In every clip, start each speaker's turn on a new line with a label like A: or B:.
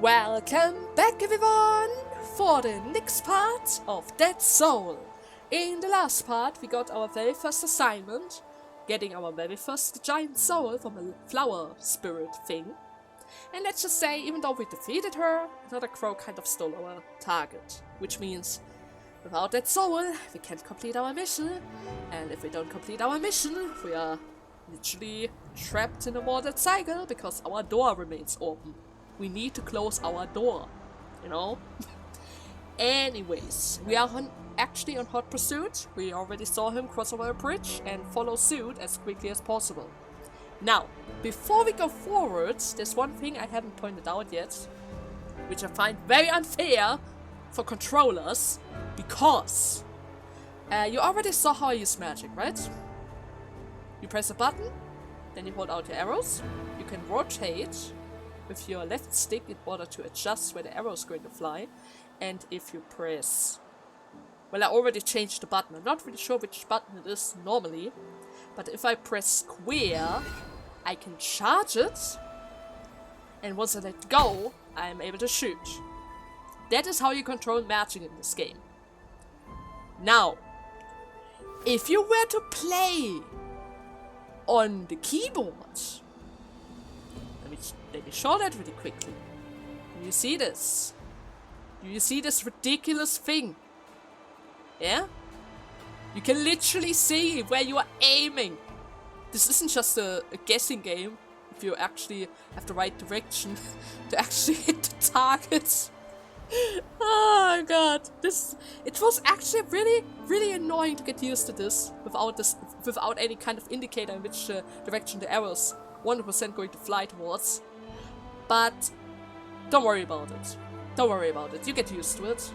A: Welcome back everyone for the next part of Dead Soul. In the last part we got our very first assignment, getting our very first giant soul from a flower spirit thing. And let's just say, even though we defeated her, another crow kind of stole our target. Which means, without that soul, we can't complete our mission. And if we don't complete our mission, we are literally trapped in a mortal cycle because our door remains open. We need to close our door, you know? Anyways, we are actually on hot pursuit. We already saw him cross over a bridge and follow suit as quickly as possible. Now, before we go forward, there's one thing I haven't pointed out yet, which I find very unfair for controllers, because you already saw how I use magic, right? You press a button, then you hold out your arrows, you can rotate with your left stick in order to adjust where the arrow is going to fly, and if you press... Well, I already changed the button. I'm not really sure which button it is normally, but if I press square, I can charge it, and once I let go, I'm able to shoot. That is how you control magic in this game. Now, if you were to play on the keyboard, let me show that really quickly. Do you see this? Do you see this ridiculous thing? Yeah? You can literally see where you are aiming. This isn't just a guessing game, if you actually have the right direction to actually hit the target. Oh god, it was actually really annoying to get used to this without any kind of indicator in which direction the arrows 100% going to fly towards. But don't worry about it. Don't worry about it. You get used to it.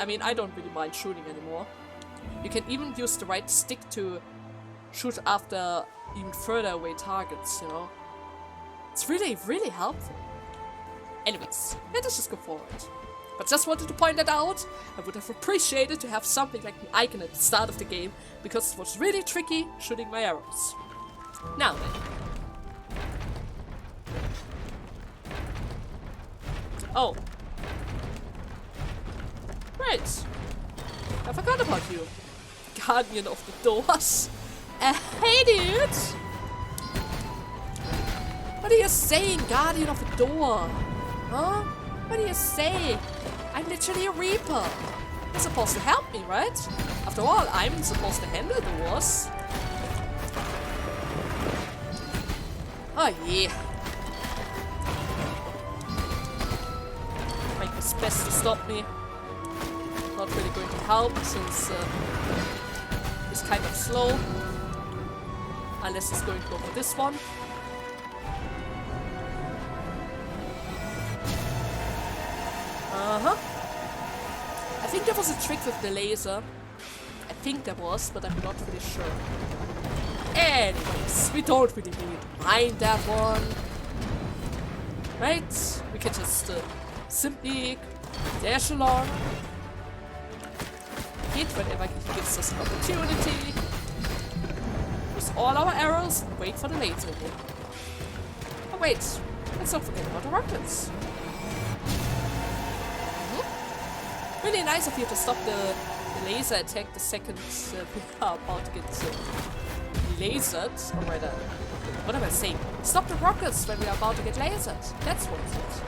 A: I mean, I don't really mind shooting anymore. You can even use the right stick to shoot after even further away targets, you know. It's really helpful. Anyways, let us just go forward. But just wanted to point that out. I would have appreciated to have something like the icon at the start of the game, because it was really tricky shooting my arrows. Now then. Oh. Right. I forgot about you. Guardian of the doors. Hey dude! What are you saying, Guardian of the door? Huh? What do you say? I'm literally a Reaper. You're supposed to help me, right? After all, I'm supposed to handle the wars. Oh yeah. Make his best to stop me. Not really going to help since he's kind of slow. Unless he's going to go for this one. Uh-huh. I think there was a trick with the laser. I think there was, but I'm not really sure. Anyways, we don't really need to mind that one. Right? We can just simply dash along. Hit whenever he gives us an opportunity. Use all our arrows and wait for the laser again. Oh wait, let's not forget about the rockets. Really nice of you to stop the laser attack the second we are about to get lasered. Or rather, what am I saying? Stop the rockets when we are about to get lasered. That's what it is.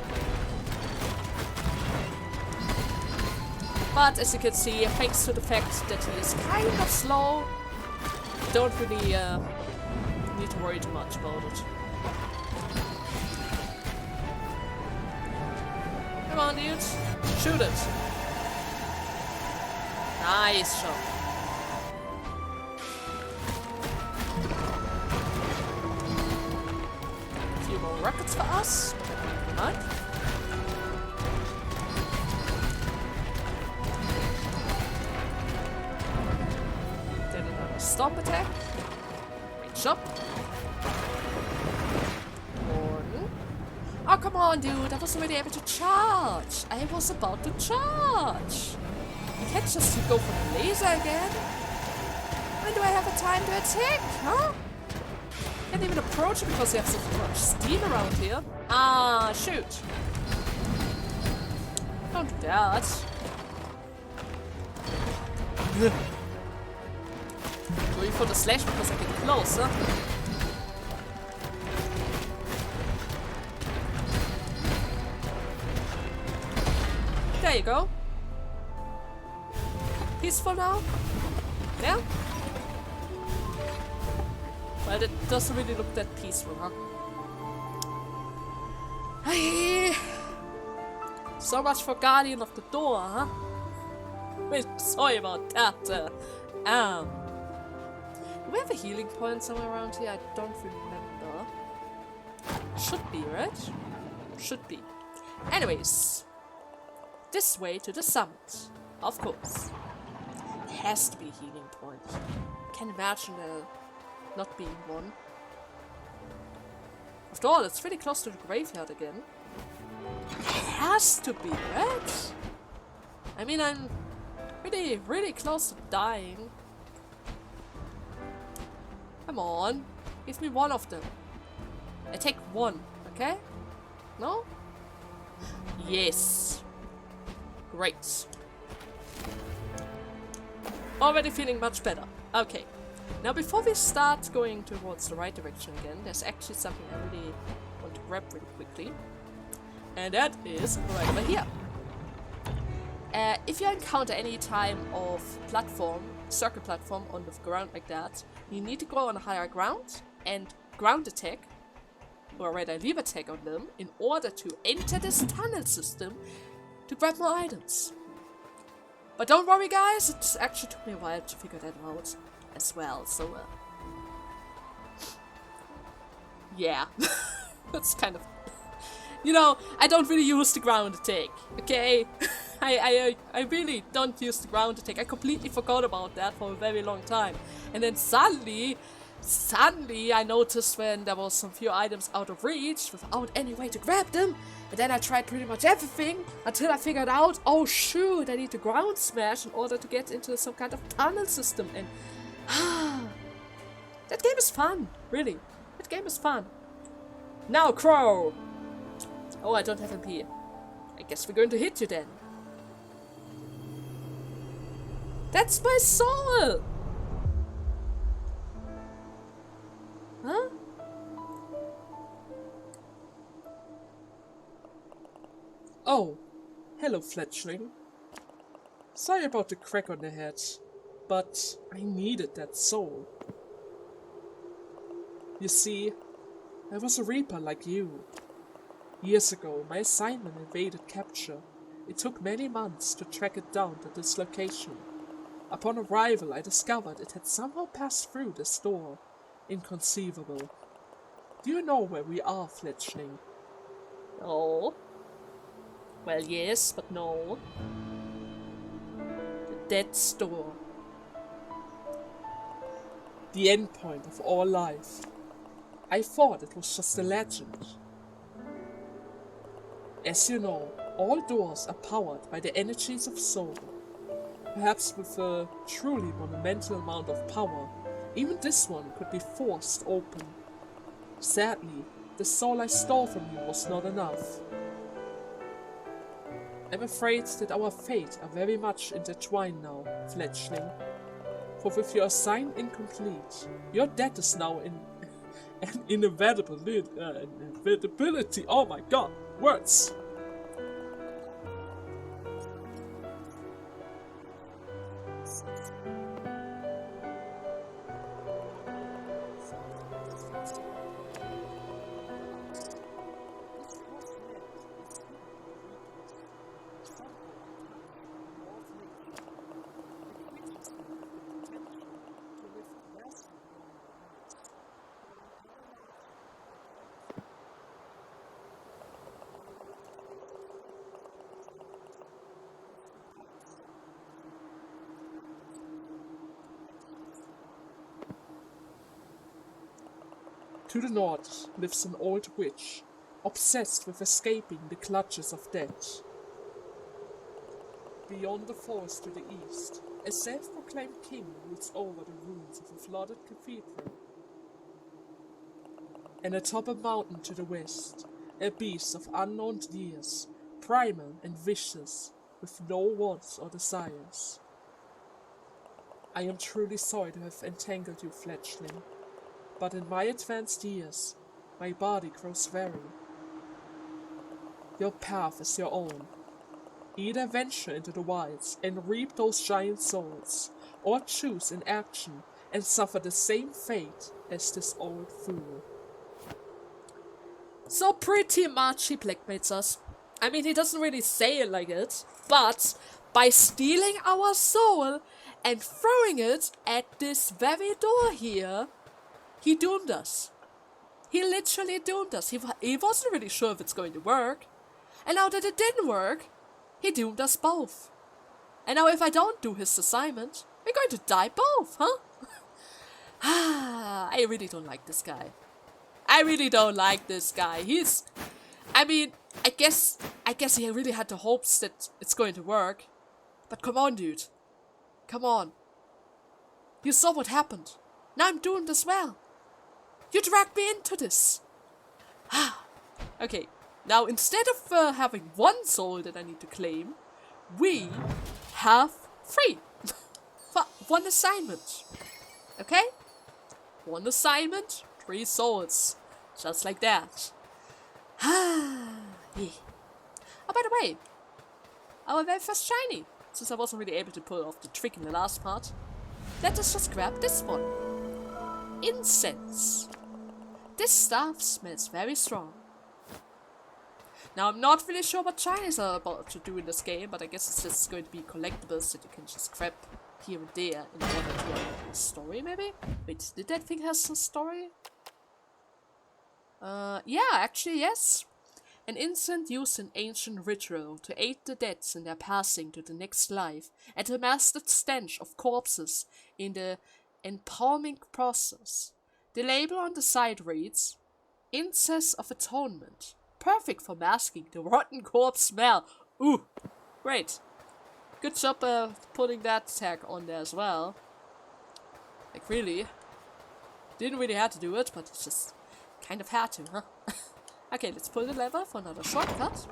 A: But as you can see, thanks to the fact that he is kind of slow, we don't really need to worry too much about it. Come on, dude. Shoot it. Nice shot. A few more rockets for us. Right. Then another stomp attack. Great shot. One. Oh, come on, dude. I wasn't really able to charge. I was about to charge. You can't just go for the laser again. When do I have a time to attack, huh? Can't even approach it because you have so much steam around here. Ah, shoot. don't do that. Going for the slash because I get closer. There you go. Peaceful now? Yeah? Well, it doesn't really look that peaceful, huh? Hey. So much for Guardian of the Door, huh? Wait, sorry about that. Do we have a healing point somewhere around here? I don't remember. Should be, right? Should be. Anyways. This way to the summit. Of course. It has to be a healing point. Can't imagine there not being one. After all, it's pretty close to the graveyard again. It has to be, right? I mean, I'm really close to dying. Come on. Give me one of them. I take one, okay? No? Yes. Great. Already feeling much better. Okay. Now before we start going towards the right direction again, there's actually something I really want to grab really quickly. And that is right over here. If you encounter any time of platform, circle platform on the ground like that, you need to go on higher ground and ground attack, or rather leave attack on them, in order to enter this tunnel system to grab more items. But don't worry guys, it actually took me a while to figure that out as well, so yeah. That's kind of, you know, I don't really use the ground attack, okay? I really don't use the ground attack. I completely forgot about that for a very long time. And then suddenly I noticed when there was some few items out of reach without any way to grab them. And then I tried pretty much everything until I figured out, oh shoot, I need to ground smash in order to get into some kind of tunnel system. And that game is fun, really. That game is fun. Now, Crow! Oh, I don't have MP. I guess we're going to hit you then. That's my soul! Huh?
B: Oh, hello Fletchling. Sorry about the crack on the head, but I needed that soul. You see, I was a Reaper like you. Years ago, my assignment evaded capture. It took many months to track it down to this location. Upon arrival, I discovered it had somehow passed through this door. Inconceivable. Do you know where we are, Fletchling?
A: No. Well, yes, but no. The Death's Door.
B: The endpoint of all life. I thought it was just a legend. As you know, all doors are powered by the energies of soul. Perhaps with a truly monumental amount of power, even this one could be forced open. Sadly, the soul I stole from you was not enough. I'm afraid that our fate are very much intertwined now, Fletchling. For with your sign incomplete, your death is now an inevitability. Oh my god, words! To the north lives an old witch, obsessed with escaping the clutches of death. Beyond the forest to the east, a self-proclaimed king rules over the ruins of a flooded cathedral. And atop a mountain to the west, a beast of unknown years, primal and vicious, with no wants or desires. I am truly sorry to have entangled you, Fletchling, but in my advanced years, my body grows weary. Your path is your own. Either venture into the wilds and reap those giant souls, or choose inaction and suffer the same fate as this old fool.
A: So pretty much he blackmails us. I mean, he doesn't really say it like it, but by stealing our soul and throwing it at this very door here, he doomed us. He literally doomed us. He wasn't really sure if it's going to work. And now that it didn't work, he doomed us both. And now if I don't do his assignment, we're going to die both, huh? I really don't like this guy. I really don't like this guy. I guess he really had the hopes that it's going to work. But come on, dude. Come on. You saw what happened. Now I'm doomed as well. You dragged me into this. Okay, now instead of having one soul that I need to claim, we have 3. For one assignment. Okay? 1 assignment, 3 souls. Just like that. Yeah. Oh, by the way, our very first shiny. Since I wasn't really able to pull off the trick in the last part, let us just grab this one. Incense. This stuff smells very strong. Now, I'm not really sure what shinies are about to do in this game, but I guess it's just going to be collectibles that you can just grab here and there in order to unlock the story, maybe? Wait, did that thing have a story? Yeah, actually, yes. An incense used in ancient ritual to aid the dead in their passing to the next life and to mask the stench of corpses in the embalming process. The label on the side reads, Incense of Atonement. Perfect for masking the rotten corpse smell. Ooh, great. Good job putting that tag on there as well. Like, really. Didn't really have to do it, but it's just kind of had to, huh? Okay, let's pull the lever for another shortcut.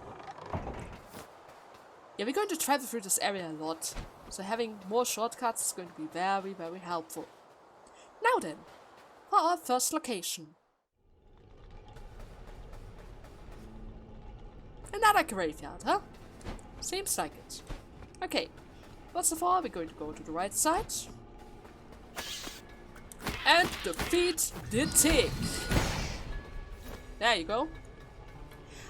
A: Yeah, we're going to travel through this area a lot, so having more shortcuts is going to be very, very helpful. Now then, for our first location. Another graveyard, huh? Seems like it. Okay, first of all, we're going to go to the right side. And defeat the tick. There you go.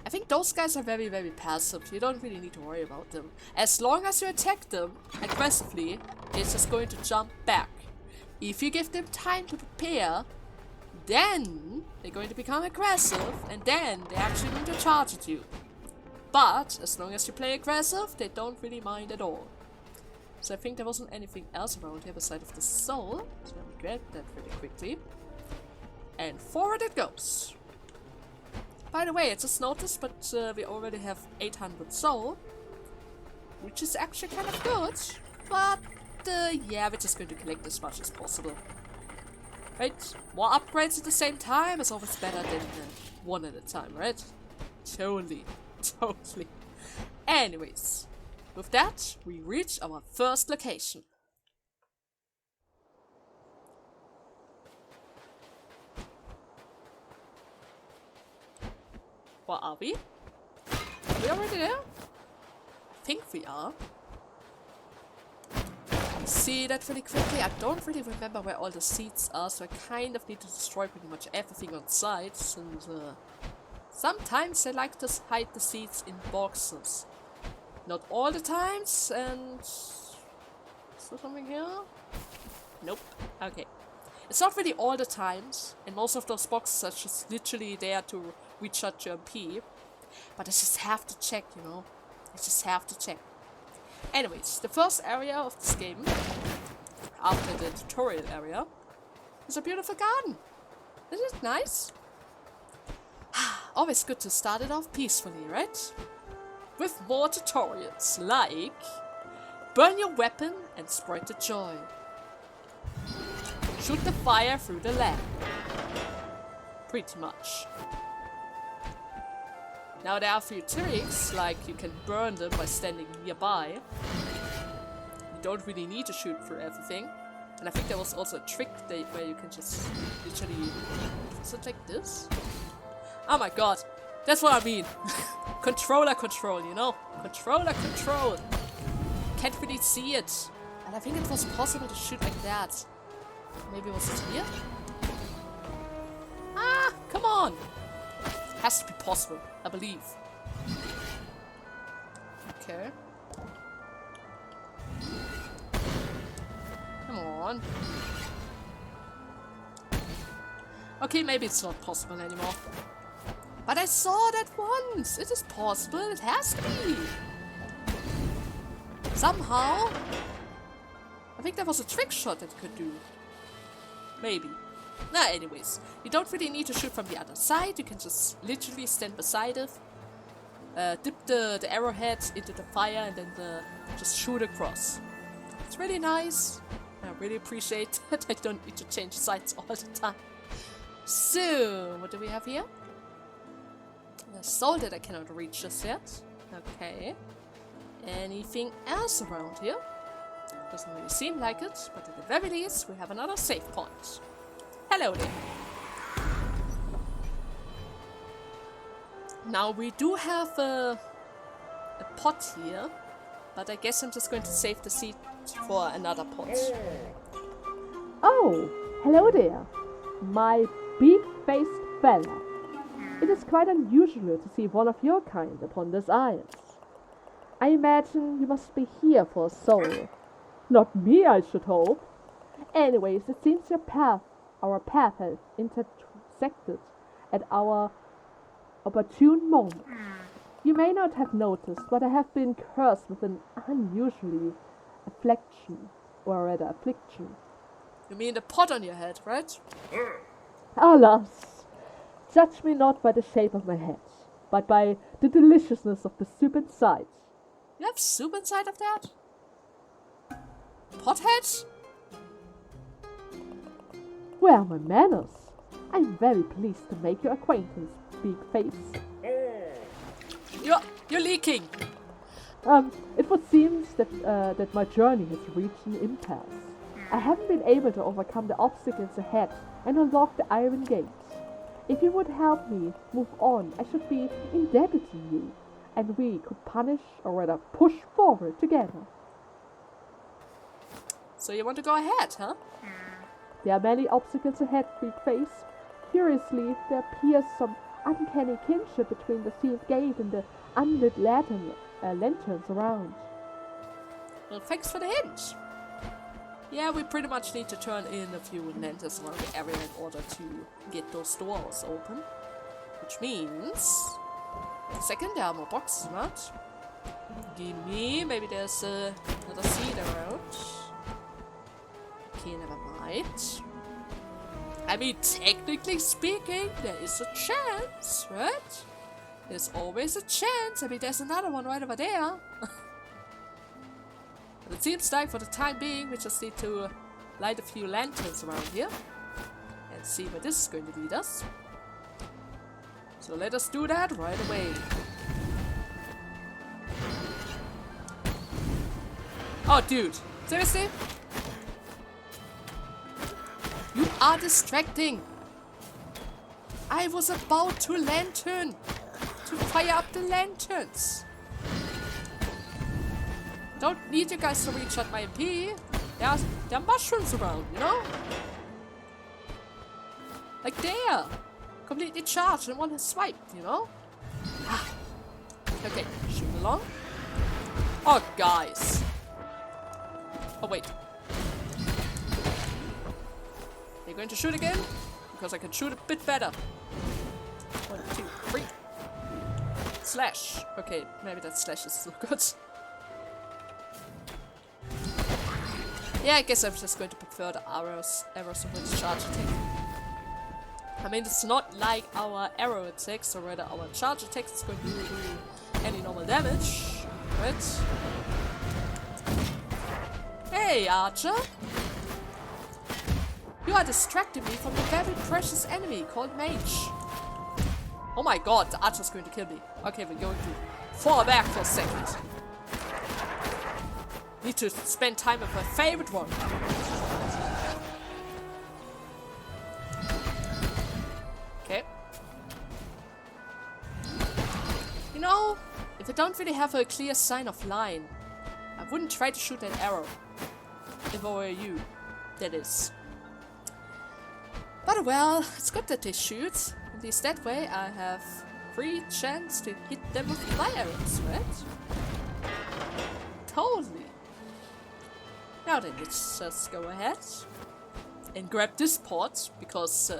A: I think those guys are very, very passive. You don't really need to worry about them. As long as you attack them aggressively, it's just going to jump back. If you give them time to prepare, then they're going to become aggressive, and then they're actually going to charge at you. But as long as you play aggressive, they don't really mind at all. So I think there wasn't anything else around here besides of the soul. So let me grab that really quickly. And forward it goes. By the way, I just noticed, but we already have 800 soul, which is actually kind of good. But yeah, we're just going to collect as much as possible. Right? More upgrades at the same time is always better than one at a time, right? Totally. Totally. Anyways, with that, we reach our first location. Where are we? Are we already there? I think we are. See that really quickly. I don't really remember where all the seeds are, so I kind of need to destroy pretty much everything on site, since sometimes I like to hide the seeds in boxes. Not all the times, and... Is there something here? Nope. Okay. It's not really all the times, and most of those boxes are just literally there to recharge your MP. But I just have to check, you know. I just have to check. Anyways, the first area of this game, after the tutorial area, is a beautiful garden. Isn't it nice? Always good to start it off peacefully, right? With more tutorials, like burn your weapon and spread the joy. Shoot the fire through the lamp. Pretty much. Now there are a few tricks, like you can burn them by standing nearby. You don't really need to shoot through everything. And I think there was also a trick where you can just literally... Is it like this? Oh my god, that's what I mean. Controller control, you know? Controller control. Can't really see it. And I think it was possible to shoot like that. Maybe was it here? Ah, come on! Has to be possible, I believe. Okay. Come on. Okay, maybe it's not possible anymore. But I saw that once! It is possible, it has to be! Somehow... I think there was a trick shot that it could do. Maybe. Nah, anyways. You don't really need to shoot from the other side, you can just literally stand beside it. Dip the arrowhead into the fire and then just shoot across. It's really nice. I really appreciate that I don't need to change sides all the time. So, what do we have here? A soul that I cannot reach just yet. Okay. Anything else around here? Doesn't really seem like it, but at the very least, we have another save point. Hello there. Now, we do have a pot here, but I guess I'm just going to save the seed for another pot.
C: Oh, hello there, my big-faced fella. It is quite unusual to see one of your kind upon this isle. I imagine you must be here for a soul. Not me, I should hope. Anyways, it seems our path has intersected at our opportune moment. You may not have noticed, but I have been cursed with an unusually affliction.
A: You mean the pot on your head, right?
C: Alas, judge me not by the shape of my head, but by the deliciousness of the soup inside.
A: You have soup inside of that? Pothead?
C: Where are my manners? I'm very pleased to make your acquaintance, big face.
A: You're leaking.
C: It would seem that my journey has reached an impasse. I haven't been able to overcome the obstacles ahead and unlock the iron gates. If you would help me move on, I should be indebted to you, and we could punish or rather push forward together.
A: So you want to go ahead, huh?
C: There are many obstacles ahead, big face. Curiously, there appears some uncanny kinship between the sealed gate and the unlit lanterns around.
A: Well, thanks for the hint. Yeah, we pretty much need to turn in a few lanterns around the area in order to get those doors open. Which means... Wait a second, there are more boxes around. Gimme, maybe there's another seed around. Okay, never mind. I mean, technically speaking, there is a chance, right? There's always a chance. I mean, there's another one right over there. But it seems like for the time being, we just need to light a few lanterns around here. And see where this is going to lead us. So let us do that right away. Oh, dude. Seriously? You are distracting. I was about to fire up the lanterns. Don't need you guys to reach at my MP. There are mushrooms around, you know? Like there. Completely charged and one swipe, you know? Okay, shoot along. Oh, guys. Oh, wait. You're going to shoot again? Because I can shoot a bit better. 1, 2, 3. Slash. Okay, maybe that slash is still good. Yeah, I guess I'm just going to prefer the arrows over its charge attack. I mean, it's not like our arrow attacks, or rather our charge attacks is going to do any normal damage, right? Hey, Archer! You are distracting me from the very precious enemy called Mage. Oh my god, the archer's going to kill me. Okay, we're going to fall back for a second. Need to spend time with my favorite one. Okay. You know, if I don't really have a clear sign of line, I wouldn't try to shoot that arrow. If I were you, that is. But well, it's good that they shoot. At least that way I have free chance to hit them with my arrows, right? Totally. Now then, let's just go ahead and grab this pot, because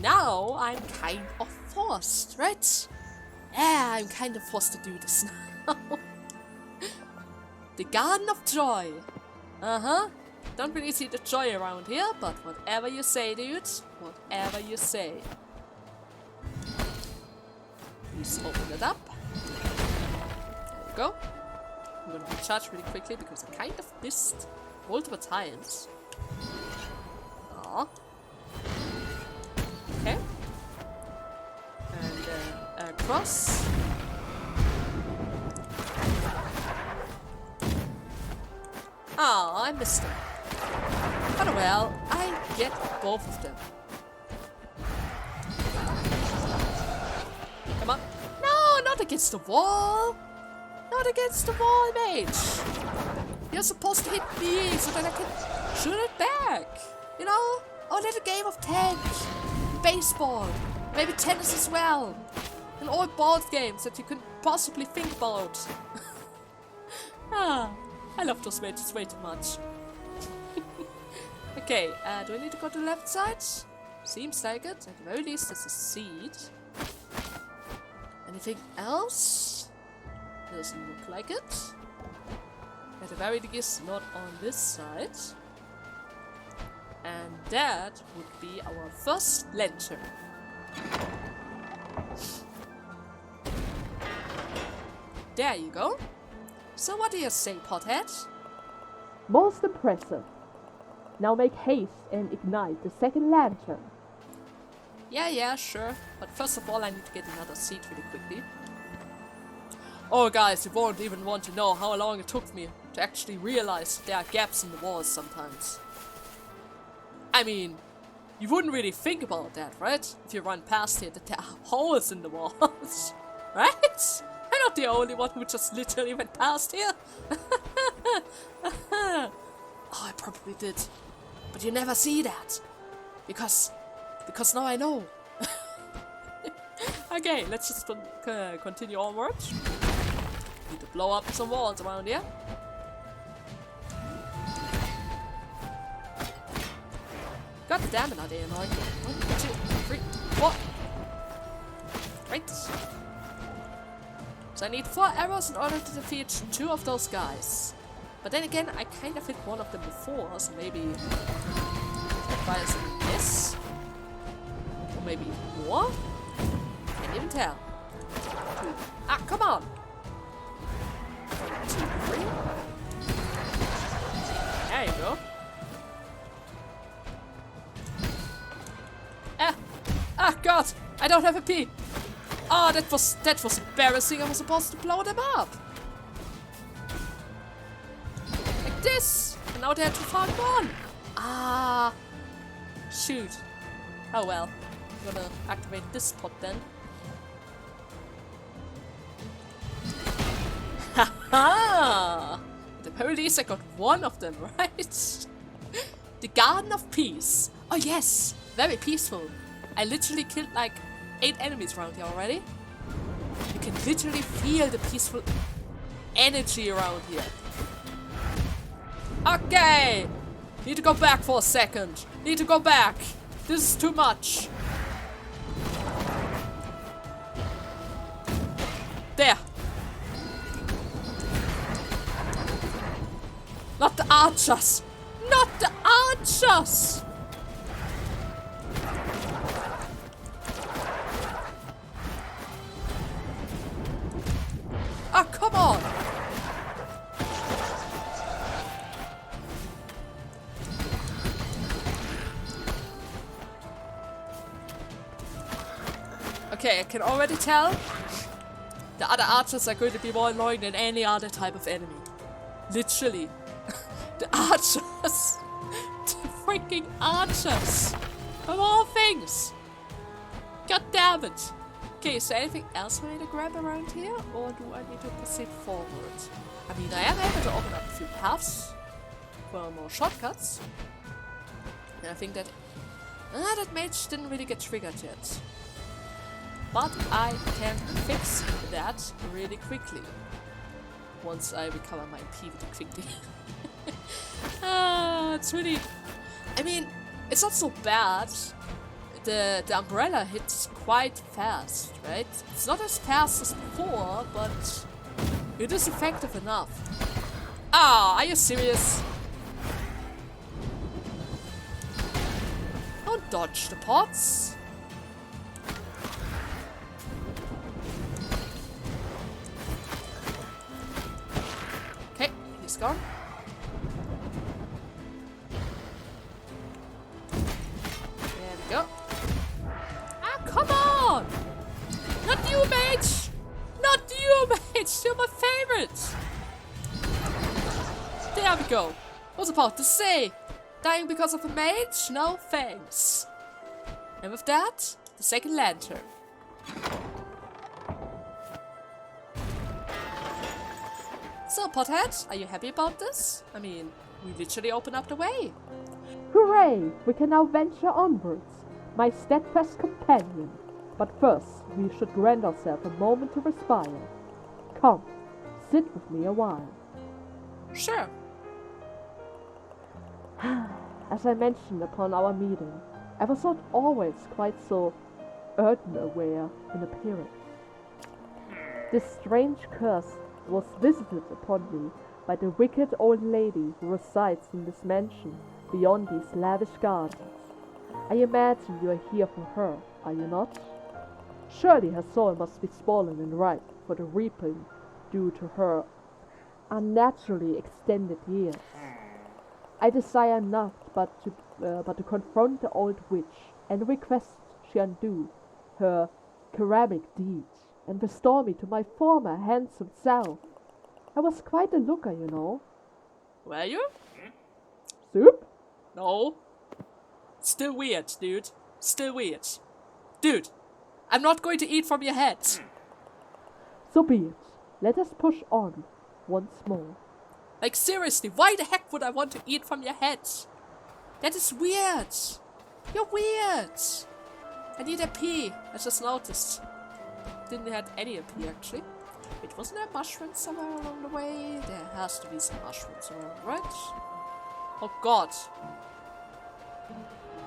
A: now I'm kind of forced, right? Yeah, I'm kind of forced to do this now. The Garden of Joy. Uh-huh. Don't really see the joy around here, but whatever you say, dude. Whatever you say. Please open it up. There we go. I'm gonna recharge really quickly because I kind of missed multiple times. Aww. Okay. And across. Oh, I missed them. But well, I get both of them. Come on. No, not against the wall. Not against the wall, mate. You're supposed to hit me so that I can shoot it back. You know? Our little game of tag. Baseball. Maybe tennis as well. And all board games that you can possibly think about. I love those mages way too much. Okay, do I need to go to the left side? Seems like it. At the very least, there's a seed. Anything else? Doesn't look like it. At the very least, not on this side. And that would be our first lantern. There you go. So what do you say, pothead?
C: Most impressive. Now make haste and ignite the second lantern.
A: Yeah, sure. But first of all, I need to get another seed really quickly. Oh guys, you won't even want to know how long it took me to actually realize there are gaps in the walls sometimes. I mean, you wouldn't really think about that, right? If you run past here, that there are holes in the walls, right? I'm not the only one who just literally went past here. Oh, I probably did. But you never see that. Because now I know. Okay, let's just continue onwards. Need to blow up some walls around here. God damn it, are they annoying? 1, 2, 3, 4. Right. So I need 4 arrows in order to defeat 2 of those guys. But then again, I kind of hit one of them before, so maybe try something this. Or maybe more? Can't even tell. 2. Ah, come on! 1, 2, 3. There you go. Ah, God! I don't have a P! Oh, that was embarrassing. I was supposed to blow them up. Like this. And now they had to find one. Ah. Shoot. Oh well. I'm gonna activate this pot then. Haha! At the very least I got one of them, right? The Garden of Peace. Oh yes! Very peaceful. I literally killed like 8 enemies around here already. You can literally feel the peaceful energy around here. Okay! Need to go back for a second. Need to go back. This is too much. There. Not the archers. Not the archers! Ah, come on! Okay, I can already tell the other archers are going to be more annoying than any other type of enemy. Literally. The archers. The freaking archers. Of all things. God damn it. Okay, is there anything else we need to grab around here? Or do I need to proceed forward? I mean, I am able to open up a few paths for more shortcuts. And I think that that mage didn't really get triggered yet. But I can fix that really quickly. Once I recover my P really quickly. It's really... I mean, it's not so bad. The umbrella hits quite fast, right? It's not as fast as before, but it is effective enough. Ah, are you serious? Don't dodge the pots. Okay, he's gone. There we go. Ah, come on! Not you, mage! Not you, mage! You're my favorite! There we go. I was about to say, dying because of a mage? No thanks. And with that, the second lantern. So, Pothead, are you happy about this? I mean, we literally opened up the way.
C: Hooray! We can now venture onwards, my Steadfast Companion. But first, we should grant ourselves a moment to respire. Come, sit with me a while.
A: Sure.
C: As I mentioned upon our meeting, I was not always quite so earth-aware in appearance. This strange curse was visited upon me by the wicked old lady who resides in this mansion beyond these lavish gardens. I imagine you are here for her, are you not? Surely her soul must be swollen and ripe for the reaping due to her unnaturally extended years. I desire not but to confront the old witch and request she undo her ceramic deeds and restore me to my former handsome self. I was quite a looker, you know.
A: Were you?
C: Soup?
A: No. Still weird, dude. Still weird. Dude, I'm not going to eat from your head.
C: So be it. Let us push on once more.
A: Like, seriously, why the heck would I want to eat from your head? That is weird. You're weird. I need a pee. I just noticed. Didn't have any AP actually. Wait, wasn't there mushrooms somewhere along the way? There has to be some mushrooms around, right? Oh god.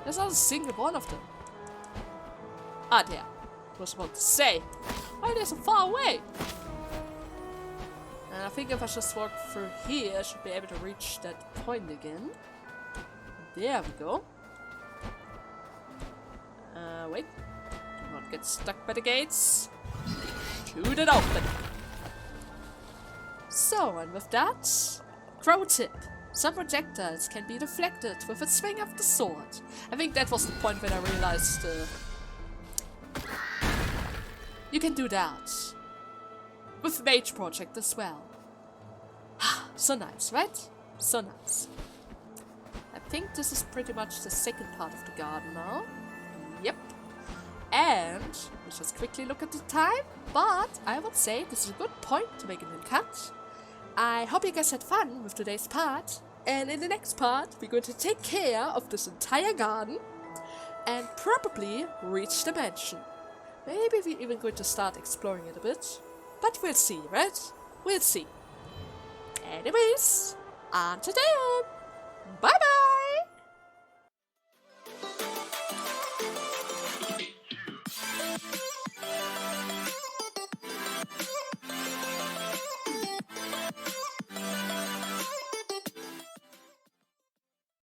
A: There's not a single one of them. Ah, there. I was about to say. Why are they so far away? And I think if I just walk through here, I should be able to reach that point again. There we go. Wait. Do not get stuck by the gates. Shoot it open. So, and with that, pro tip. Some projectiles can be deflected with a swing of the sword. I think that was the point when I realized you can do that. With Mage Project as well. So nice, right? So nice. I think this is pretty much the second part of the garden now. Yep. And let's just quickly look at the time. But I would say this is a good point to make a new cut. I hope you guys had fun with today's part. And in the next part, we're going to take care of this entire garden. And probably reach the mansion. Maybe we're even going to start exploring it a bit. But we'll see, right? We'll see. Anyways, until then, bye bye!